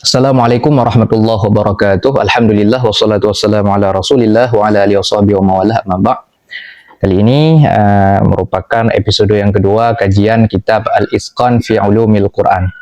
Assalamualaikum warahmatullahi wabarakatuh. Alhamdulillah wassalatu wassalamu ala Rasulillah wa ala alihi washabihi wa mawalah amma ba'. Kali ini merupakan episode yang kedua kajian kitab Al-Itqan fi Ulumil Quran.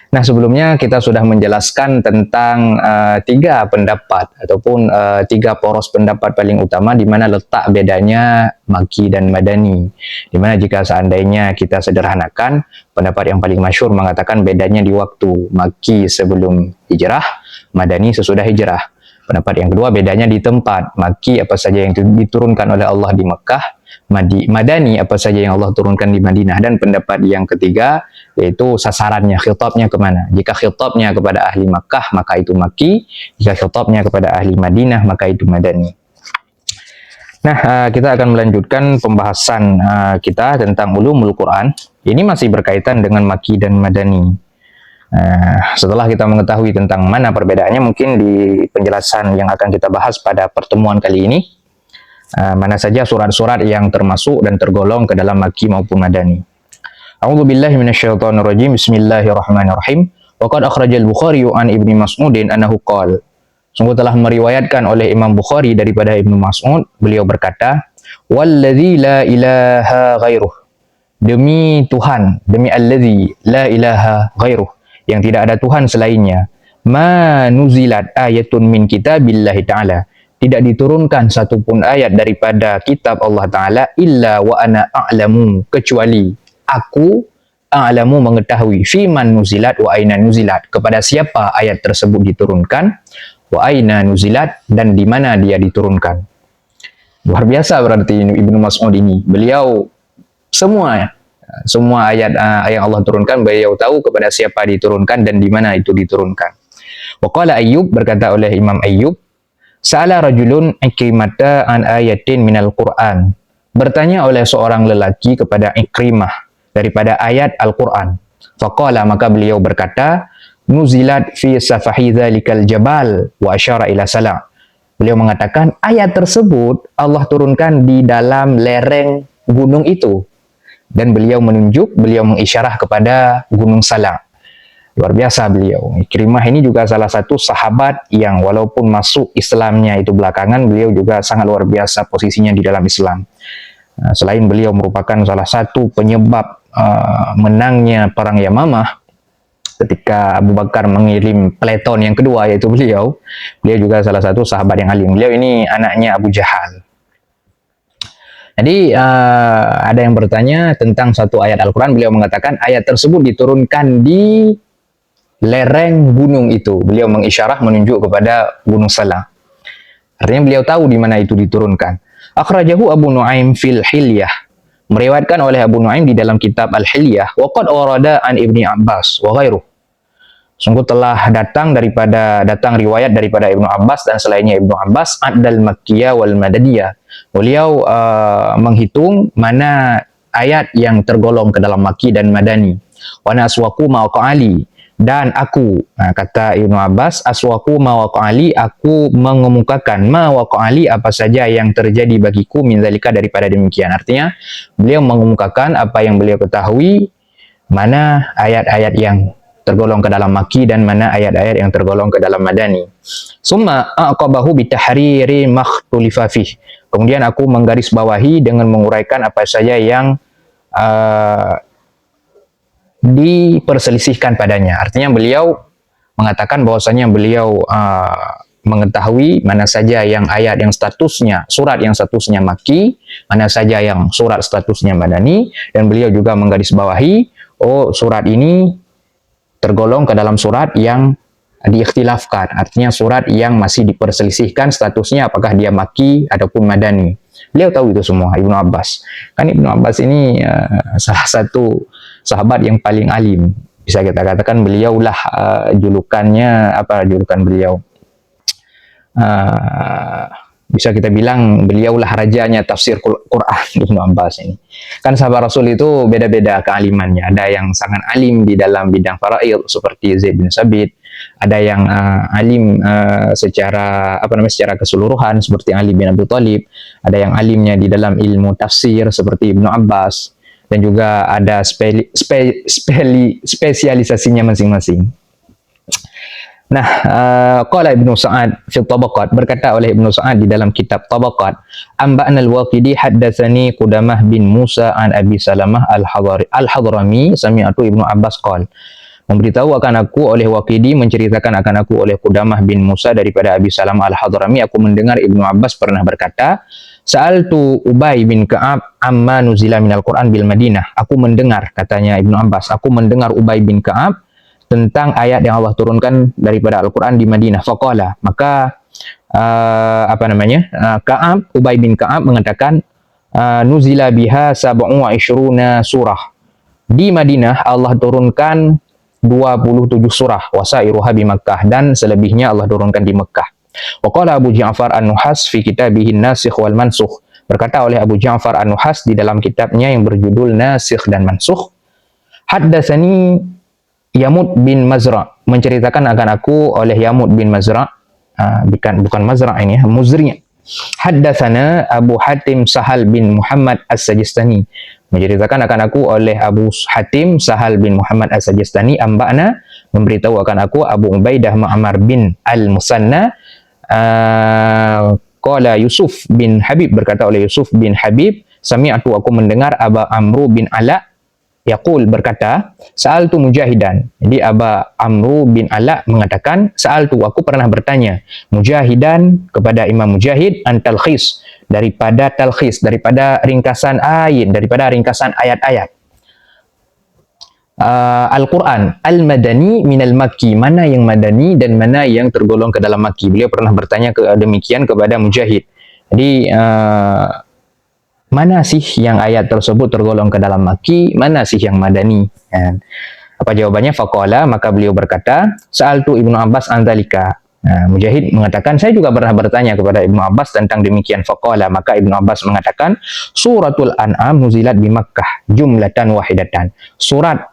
Nah, sebelumnya kita sudah menjelaskan tentang tiga pendapat ataupun tiga poros pendapat paling utama di mana letak bedanya Makki dan Madani. Di mana jika seandainya kita sederhanakan, pendapat yang paling masyhur mengatakan bedanya di waktu, Makki sebelum hijrah, Madani sesudah hijrah. Pendapat yang kedua bedanya di tempat, Makki apa saja yang diturunkan oleh Allah di Mekah, Madani apa saja yang Allah turunkan di Madinah. Dan pendapat yang ketiga yaitu sasarannya, khitabnya kemana. Jika khitabnya kepada ahli Makkah maka itu Makki, jika khitabnya kepada ahli Madinah maka itu Madani. Nah, kita akan melanjutkan pembahasan kita tentang ulumul Quran. Ini masih berkaitan dengan Makki dan Madani. Setelah kita mengetahui tentang mana perbedaannya, mungkin di penjelasan yang akan kita bahas pada pertemuan kali ini, mana saja surat-surat yang termasuk dan tergolong ke dalam Makki maupun Madani. A'udzu billahi minasyaitonir rajim. Bismillahirrahmanirrahim. Wa qad akhrajal Bukhari an Ibnu Mas'udin annahu qala. Sungguh telah meriwayatkan oleh Imam Bukhari daripada Ibnu Mas'ud, beliau berkata, "Wallazi la ilaha ghairuh." Demi Tuhan, demi allazi la ilaha ghairuh, yang tidak ada Tuhan selainnya. Ma nuzilat ayatun min kitabillahi ta'ala. Tidak diturunkan satupun ayat daripada kitab Allah Ta'ala illa wa ana a'lamu, kecuali aku a'lamu mengetahui fiman nuzilat wa aina nuzilat, kepada siapa ayat tersebut diturunkan, wa aina nuzilat, dan di mana dia diturunkan. Luar biasa berarti Ibnu Mas'ud ini. Beliau semua ayat yang Allah turunkan beliau tahu kepada siapa diturunkan dan di mana itu diturunkan. Wa qala Ayyub, berkata oleh Imam Ayyub, sa'ala rajulun Ikrimata an ayatin minal Qur'an. Bertanya oleh seorang lelaki kepada Ikrimah daripada ayat Al-Qur'an. Faqala, maka beliau berkata, nuzilat fi safahi dzalikal jabal wa asyara ila sala'. Beliau mengatakan ayat tersebut Allah turunkan di dalam lereng gunung itu. Dan beliau menunjuk, beliau mengisyarah kepada Gunung Sala'. Luar biasa beliau. Ikrimah ini juga salah satu sahabat yang walaupun masuk Islamnya itu belakangan, beliau juga sangat luar biasa posisinya di dalam Islam. Selain beliau merupakan salah satu penyebab menangnya perang Yamamah ketika Abu Bakar mengirim peleton yang kedua, yaitu beliau juga salah satu sahabat yang alim. Beliau ini anaknya Abu Jahal. Jadi ada yang bertanya tentang satu ayat Al-Quran, beliau mengatakan ayat tersebut diturunkan di lereng gunung itu. Beliau mengisyarah, menunjuk kepada Gunung Salah. Artinya beliau tahu di mana itu diturunkan. Akhrajahu Abu Nuaim fil Hilyah. Meriwayatkan oleh Abu Nuaim di dalam kitab Al-Hilyah. Wa qad warada an Ibni Abbas wa ghairuh. Sungguh telah datang riwayat daripada Ibnu Abbas dan selainnya Ibnu Abbas, Ad-dal Makkiyah wal Madadiyah. Beliau menghitung mana ayat yang tergolong ke dalam Makki dan Madani. Wa naswaku ma waqa'ali, dan aku, kata Ibnu Abbas, aswaku ma waqa'ali, aku mengemukakan ma waqa'ali, apa saja yang terjadi bagiku min zalika, daripada demikian. Artinya beliau mengemukakan apa yang beliau ketahui, mana ayat-ayat yang tergolong ke dalam Makki dan mana ayat-ayat yang tergolong ke dalam Madani. Summa aqabahu bitahriri makhtulifa fih. Kemudian aku menggarisbawahi dengan menguraikan apa saja yang diperselisihkan padanya. Artinya beliau mengatakan bahwasanya beliau mengetahui mana saja yang ayat yang statusnya, surat yang statusnya Makki, mana saja yang surat statusnya Madani, dan beliau juga menggarisbawahi, surat ini tergolong ke dalam surat yang diikhtilafkan, artinya surat yang masih diperselisihkan statusnya apakah dia Makki ataupun Madani. Beliau tahu itu semua, Ibnu Abbas. Kan Ibnu Abbas ini salah satu sahabat yang paling alim. Bisa kita katakan beliaulah julukan beliau. Bisa kita bilang beliaulah rajanya tafsir Quran, Ibnu Abbas ini. Kan sahabat Rasul itu beda-beda kealimannya. Ada yang sangat alim di dalam bidang faraid seperti Zaid bin Sabit, ada yang alim secara keseluruhan seperti Ali bin Abi Thalib, ada yang alimnya di dalam ilmu tafsir seperti Ibnu Abbas, dan juga ada spesialisasinya masing-masing. Nah, qala Ibnu Sa'ad fi Tabaqat, berkata oleh Ibnu Sa'ad di dalam kitab Tabaqat, amba'na al-Waqidi haddatsani Qudamah bin Musa an Abi Salamah al-Hadrami sami'atu Ibnu Abbas qala, memberitahu akan aku oleh Waqidi, menceritakan akan aku oleh Qudamah bin Musa daripada Abi Salamah al-Hadrami, aku mendengar Ibnu Abbas pernah berkata, Sa'altu Ubay bin Ka'ab amma nuzila minal Qur'an bil Madinah. Aku mendengar, katanya Ibnu Abbas, aku mendengar Ubay bin Ka'ab tentang ayat yang Allah turunkan daripada Al-Quran di Madinah. Faqala, maka Ka'ab, Ubay bin Ka'ab mengatakan, nuzila biha sab'u wa ishruna surah. Di Madinah Allah turunkan 27 surah, wasairuha bi Makkah, dan selebihnya Allah turunkan di Mekah. Waqala Abu Ja'far An-Nuhas fi kitabih An-Nasikh wal Mansukh. Berkata oleh Abu Ja'far An-Nuhas di dalam kitabnya yang berjudul Nasikh dan Mansukh, haddatsani Yamud bin Mazra, menceritakan akan aku oleh Yamud bin Mazra, bukan Mazra ini, Muzri. Haddatsana Abu Hatim Sahal bin Muhammad As-Sajistani, menceritakan akan aku oleh Abu Hatim Sahal bin Muhammad As-Sajistani, amba'na, memberitahu akan aku Abu Ubaidah Ma'mar bin Al-Musanna, qala Yusuf bin Habib, berkata oleh Yusuf bin Habib, sami'atu, aku mendengar Aba Amru bin Ala yaqul, berkata, sa'altu Mujahidan. Jadi Aba Amru bin Ala mengatakan, sa'altu, aku pernah bertanya Mujahidan kepada Imam Mujahid, an talkhis, daripada talkhis, daripada ringkasan ayat, daripada ringkasan ayat-ayat Al-Quran, al-madani minal makki, mana yang madani dan mana yang tergolong ke dalam makki. Beliau pernah bertanya demikian kepada Mujahid. Jadi mana sih yang ayat tersebut tergolong ke dalam makki, mana sih yang madani? Apa jawabannya? Faqala, maka beliau berkata, sa'altu Ibnu Abbas an dzalika. Mujahid mengatakan, saya juga pernah bertanya kepada Ibnu Abbas tentang demikian. Faqala, maka Ibnu Abbas mengatakan, suratul An'am nuzilat bi Makkah jumlatan wahidatan. Surat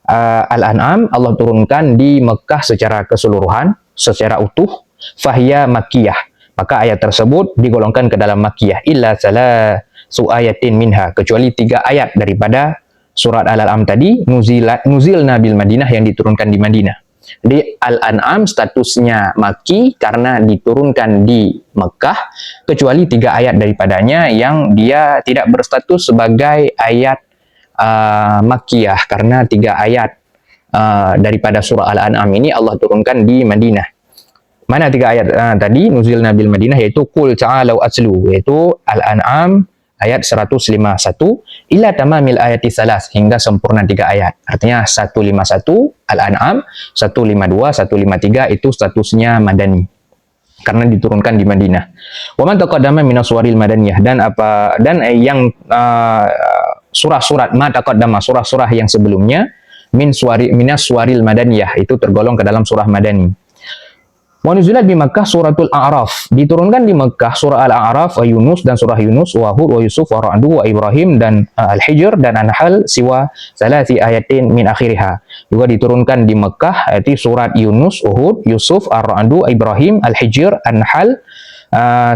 Al-An'am Allah turunkan di Mekah secara keseluruhan, secara utuh. Fahiya makkiyah, maka ayat tersebut digolongkan ke dalam makkiyah. Illa ayatin minha, kecuali 3 ayat daripada surat Al-An'am tadi, nuzilna bil Madinah, yang diturunkan di Madinah. Jadi Al-An'am statusnya Makki karena diturunkan di Mekah, kecuali 3 ayat daripadanya yang dia tidak berstatus sebagai ayat Makkiyah, karena 3 ayat daripada surah Al-An'am ini Allah turunkan di Madinah. Mana 3 ayat tadi? Nuzilna bil Madinah, yaitu Qul ta'alau atlu, yaitu Al-An'am ayat 151, ila tamamil ayati salas, hingga sempurna 3 ayat. Artinya 151 Al-An'am, 152, 153 itu statusnya madani karena diturunkan di Madinah. Wa man taqaddama minas suwaril madaniyah, dan yang surah-surat ma taqaddama, surah-surah yang sebelumnya, minas suwaril madaniyah, itu tergolong ke dalam surah madani. Wa nuzilat bi Makkah suratul A'raf, diturunkan di Makkah surah Al-A'raf, wa Yunus, dan surah Yunus, wa Hud, wa Yusuf, wa Ra'du, wa Ibrahim, dan Al-Hijr, dan An-Nahl, siwa salasi ayatin min akhiriha. Juga diturunkan di Makkah yaitu surat Yunus, Uhud, Yusuf, Ar-Ra'du, Ibrahim, Al-Hijr, An-Nahl,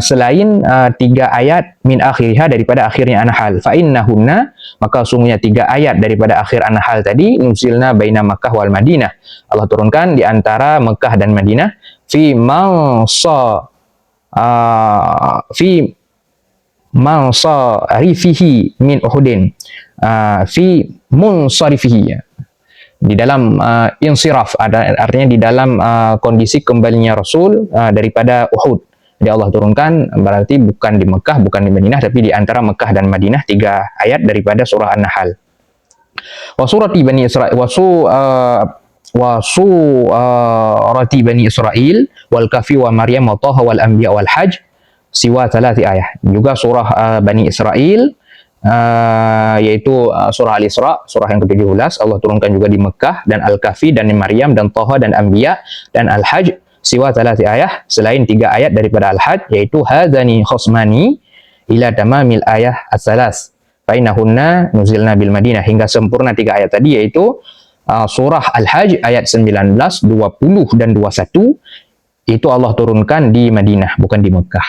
selain 3 ayat min akhiriha, daripada akhirnya An-Nahl. Fa innahunna, maka sungguhnya 3 ayat daripada akhir An-Nahl tadi, nuzilna baina Makkah wal Madinah, Allah turunkan di antara Mekah dan Madinah, fi mansarifihi min Uhudin, fi munsarifihi, di dalam insiraf, artinya di dalam kondisi kembalinya Rasul daripada Uhud. Jadi Allah turunkan berarti bukan di Mekah, bukan di Madinah, tapi di antara Mekah dan Madinah, 3 ayat daripada surah An-Nahl. Wa surati Bani Israil, surati Bani Israil, wal Kahfi, wa Maryam, wa Taha, wal Anbiya, wal Hajj, siwa 3 ayat. Juga surah Bani Israil, yaitu surah Al-Isra, surah yang ke-17, Allah turunkan juga di Mekah, dan Al-Kahfi, dan Maryam, dan Taha, dan Anbiya, dan Al-Hajj, siwa 3 ayat, selain 3 ayat daripada Al-Hajj, yaitu hadzani khosmani ila tamamil ayah as-salas fainahunna nuzilna bil Madinah, hingga sempurna 3 ayat tadi, yaitu surah Al-Hajj ayat 19, 20 dan 21, itu Allah turunkan di Madinah, bukan di Mekah.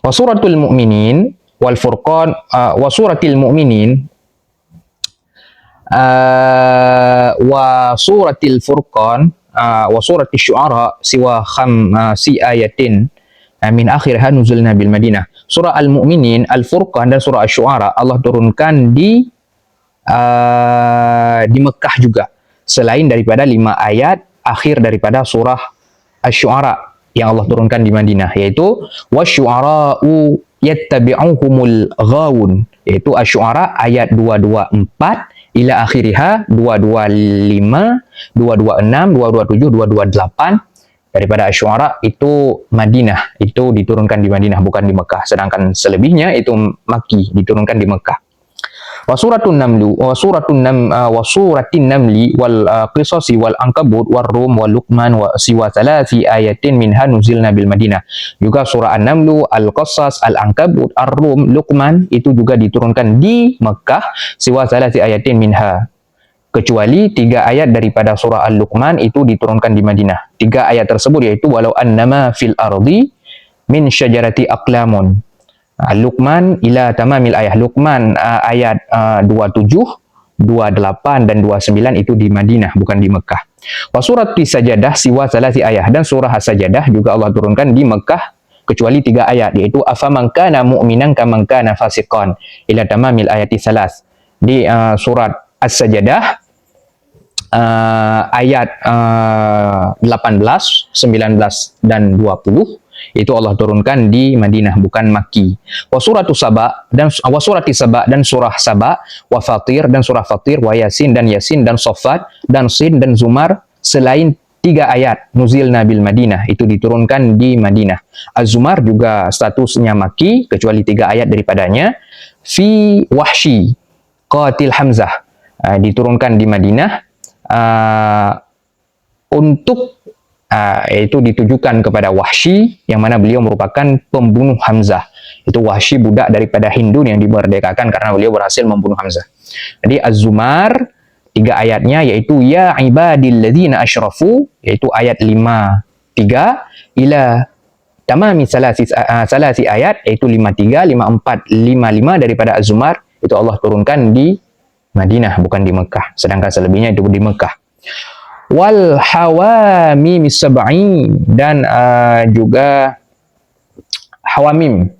Wa suratul mu'minin wal furqan, wa suratil mu'minin wa suratil furqan, wa surati Syu'ara siwa khamsi ayatin min akhirha nuzulna bil Madinah. Surah Al-Mu'minin, Al-Furqan dan surah Asy-Syu'ara Allah turunkan di Mekah juga, selain daripada 5 ayat akhir daripada surah Asy-Syu'ara yang Allah turunkan di Madinah, yaitu wasyu'ara'u yattabi'uhumul ghawun, yaitu Asy-Syu'ara ayat 224 ila akhiriha 225, 226, 227, 228 daripada Asy-Syu'ara itu Madinah, itu diturunkan di Madinah bukan di Mekah, sedangkan selebihnya itu Makki, diturunkan di Mekah. Wa suratin namli wal qisasi wal ankabut wal rum wal luqman wa siwa thalathi ayatin minha nuzilna bil Madinah. Juga surah An-Namlu, Al-Qasas, Al-Ankabut, Ar-Rum, Luqman itu juga diturunkan di Mekah, siwa thalathi ayatin minha, kecuali 3 ayat daripada surah Al-Luqman itu diturunkan di Madinah. 3 ayat tersebut yaitu walau annama fil ardi min syajarati aqlamun, Luqman ila tamamil ayah. Luqman ayat 27, 28 dan 29 itu di Madinah bukan di Mekah. Wa surati Sajadah siwa salasi ayah, dan surah As-Sajadah juga Allah turunkan di Mekah kecuali 3 ayat, yaitu afaman kana mu'minan kaman kana fasiqan ila tamamil ayati salas. Di surat As-Sajadah ayat 18, 19 dan 20 itu Allah turunkan di Madinah bukan Makki. Wa surati Saba dan surah Saba, wa Fatir dan surah Fatir, wa Yasin dan Saffat dan Sin dan Zumar, selain 3 ayat nuzilna bil Madinah itu diturunkan di Madinah. Az-Zumar juga statusnya Makki kecuali 3 ayat daripadanya. Fi Wahsy qatil Hamzah diturunkan di Madinah untuk itu ditujukan kepada Wahsy yang mana beliau merupakan pembunuh Hamzah. Itu Wahsy budak daripada Hindun yang dimerdekakan karena beliau berhasil membunuh Hamzah. Jadi Az-Zumar 3 ayatnya yaitu ya ibadilladzina asyrafu, yaitu ayat 53 ila tamami salasi ayat yaitu 53, 54, 55 daripada Az-Zumar itu Allah turunkan di Madinah bukan di Mekah, sedangkan selebihnya itu di Mekah. Wal hawamim sab'i, dan juga hawamim.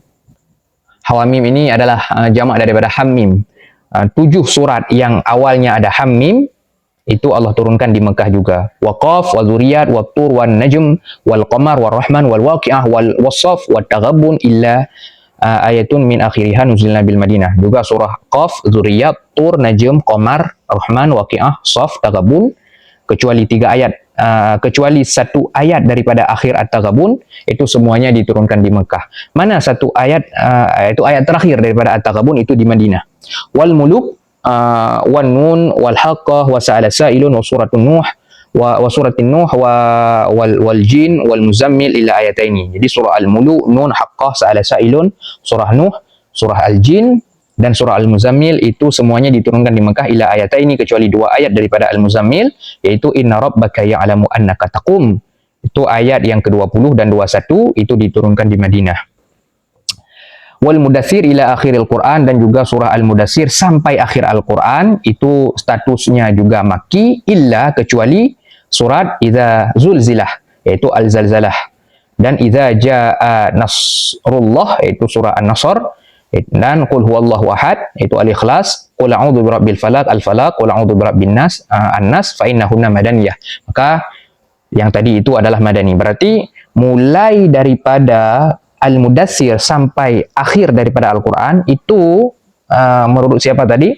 Hawamim ini adalah jamak daripada hamim. 7 surat yang awalnya ada hamim itu Allah turunkan di Mekah juga. Wa Qaf, wa Dzuriyat, wa Tur, wa Najm, wal Qamar, wa Rahman, wal Waqi'ah, wal Wasaf, wa Taghabun illa ayatun min akhiriha nuzilna bil Madinah. Juga surah Qaf, Dzuriyat, Tur, Najm, Qamar, Rahman, Waqi'ah, Saf, Taghabun, kecuali 3 ayat, kecuali 1 ayat daripada akhir At-Taghabun itu semuanya diturunkan di Mekah. Mana 1 ayat, itu ayat terakhir daripada At-Taghabun itu di Madinah. Wal Muluk, wan Nun, wal Haqqah, wa Sa'ala Sa'ilun, wa Suratun Nuh, wa Suratin Nuh, wal Jin, wal Muzammil ila ayataini. Jadi surah Al-Muluk, Nun, Haqqah, Sa'ala Sa'ilun, surah Nuh, surah Al-Jin dan surah Al-Muzammil itu semuanya diturunkan di Mekah ila ayataini, kecuali 2 ayat daripada Al-Muzammil yaitu inna rabbaka ya'lamu annaka taqum, itu ayat yang ke-20 dan 21 itu diturunkan di Madinah. Wal Mudaththir ila akhiril Quran, dan juga surah Al-Mudaththir sampai akhir Al-Quran itu statusnya juga Makki illa kecuali surat Idza Zulzilah yaitu Al-Zalzalah, dan Idza Jaa Nasrullah yaitu surah An-Nasr, dan Qul huwallahu ahad itu Al-Ikhlas, Qul a'udzu birabbil falaq Al-Falaq, Qul a'udzu birabbin nas An-Nas, fa innahunna madaniyah. Maka yang tadi itu adalah madani. Berarti mulai daripada Al-Mudaththir sampai akhir daripada Al-Quran itu menurut siapa tadi?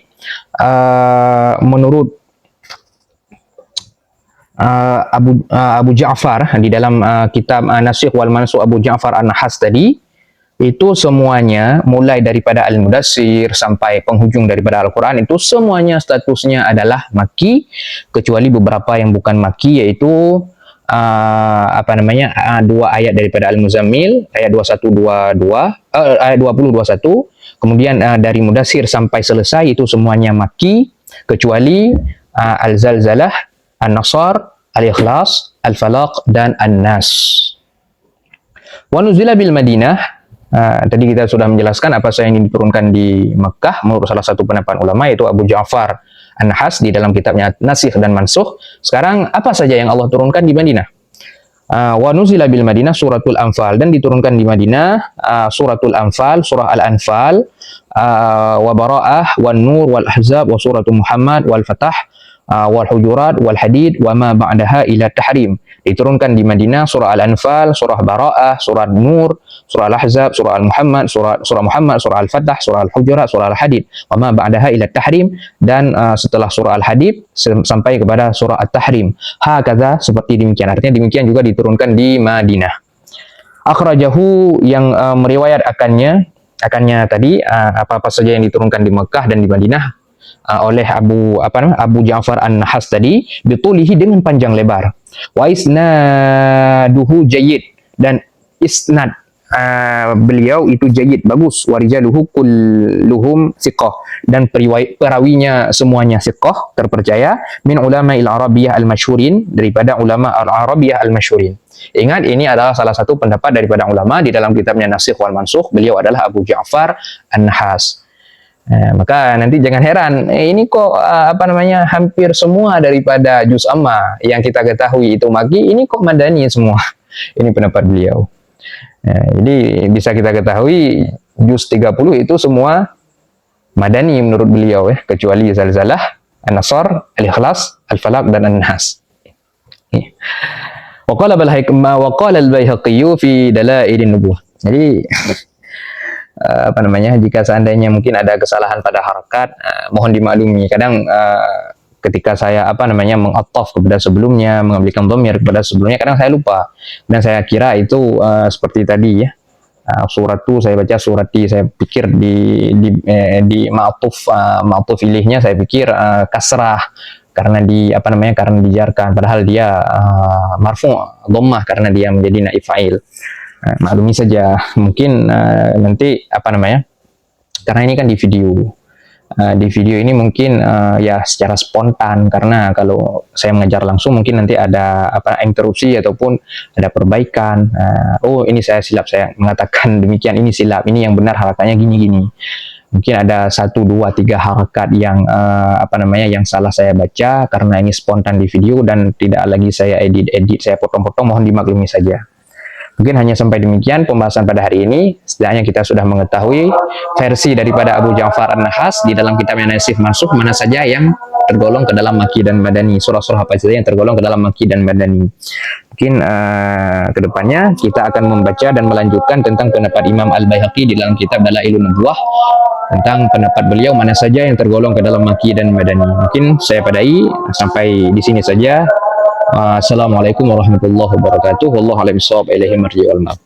Menurut Abu Ja'far di dalam kitab Nasikh wal Mansukh Abu Ja'far An-Nahas tadi, itu semuanya mulai daripada Al-Mudaththir sampai penghujung daripada Al-Quran itu semuanya statusnya adalah Makki, kecuali beberapa yang bukan Makki, yaitu 2 ayat daripada Al-Muzammil ayat 21 ayat 20 21, kemudian dari Mudaththir sampai selesai itu semuanya Makki, kecuali Al-Zalzalah, An-Nasr, Al-Ikhlas, Al-Falaq dan An-Nas. Wa nuzila bil Madinah. Tadi kita sudah menjelaskan apa saja yang diturunkan di Mekah menurut salah satu pendapat ulama yaitu Abu Ja'far An-Nahas di dalam kitabnya Nasikh dan Mansukh. Sekarang apa saja yang Allah turunkan di Madinah? Wa nuzila bil Madinah suratul Anfal, dan diturunkan di Madinah suratul Anfal, surah Al-Anfal, wa Bara'ah, wan Nur, wal Ahzab, wa suratul Muhammad, wal Fatah, wal Hujurat, wal Hadid, wa ma ba'daha ila tahrim. Diturunkan di Madinah surah Al-Anfal, surah Bara'ah, surah Nur, surah Al-Ahzab, surah Al-Muhammad, surah Muhammad, surah Al-Fatah, surah Al-Hujurat, surah Al-Hadid, wa ma ba'daha ila tahrim, dan setelah surah Al-Hadid sampai kepada surah At-Tahrim. Hakadha, seperti demikian. Artinya demikian juga diturunkan di Madinah. Akhrajahu, yang meriwayat akannya tadi apa-apa saja yang diturunkan di Mekah dan di Madinah oleh Abu Ja'far An-Nahas tadi, bitulihi, dengan panjang lebar, wa isnaduhu jayyid, dan isnad beliau itu jayyid, bagus, wa rijaluhu kulluhum thiqah, dan perawinya semuanya thiqah, terpercaya, min ulama al-Arabiyah al-masyhurin, daripada ulama al-Arabiyah al-masyhurin. Ingat, ini adalah salah satu pendapat daripada ulama di dalam kitabnya Nasikh wal Mansukh. Beliau adalah Abu Ja'far An-Nahas. Maka nanti jangan heran, ini kok hampir semua daripada juz amma yang kita ketahui itu Makki, ini kok Madani semua. Ini pendapat beliau. Jadi bisa kita ketahui juz 30 itu semua Madani menurut beliau, kecuali Zalzalah, An-Nasr, Al-Ikhlas, Al-Falaq, dan An-Nas. Wa qala al-Baihaqi fi Dalailin Nubuwah. Jadi jika seandainya mungkin ada kesalahan pada harakat, mohon dimaklumi. Kadang ketika saya mengattaf kepada sebelumnya, mengambilkan dhamir kepada sebelumnya, kadang saya lupa, dan saya kira itu seperti tadi ya, surat tu saya baca surati, saya pikir di ma'tuf ilihnya saya pikir kasrah karena karena dijarkan, padahal dia marfu' dhammah karena dia menjadi naib fa'il. Maklumi saja, mungkin nanti karena ini kan di video ini mungkin ya secara spontan, karena kalau saya mengajar langsung mungkin nanti ada interupsi ataupun ada perbaikan. Oh, ini saya silap, saya mengatakan demikian, ini silap, ini yang benar harakatnya gini-gini. Mungkin ada 1, 2, 3 harakat yang yang salah saya baca karena ini spontan di video dan tidak lagi saya edit, saya potong-potong, mohon dimaklumi saja. Mungkin hanya sampai demikian pembahasan pada hari ini. Setidaknya kita sudah mengetahui versi daripada Abu Ja'far An-Nahas di dalam kitabnya Nasikh Mansukh, mana saja yang tergolong ke dalam Makki dan Madani, surah-surah apa saja yang tergolong ke dalam Makki dan Madani. Mungkin kedepannya kita akan membaca dan melanjutkan tentang pendapat Imam Al-Baihaqi di dalam kitab Dalailun Nubuwah, tentang pendapat beliau mana saja yang tergolong ke dalam Makki dan Madani. Mungkin saya padai sampai di sini saja. Assalamualaikum warahmatullahi wabarakatuh. Wallahu a'lam bishawab. Ilaihi marji'ul ma'ab.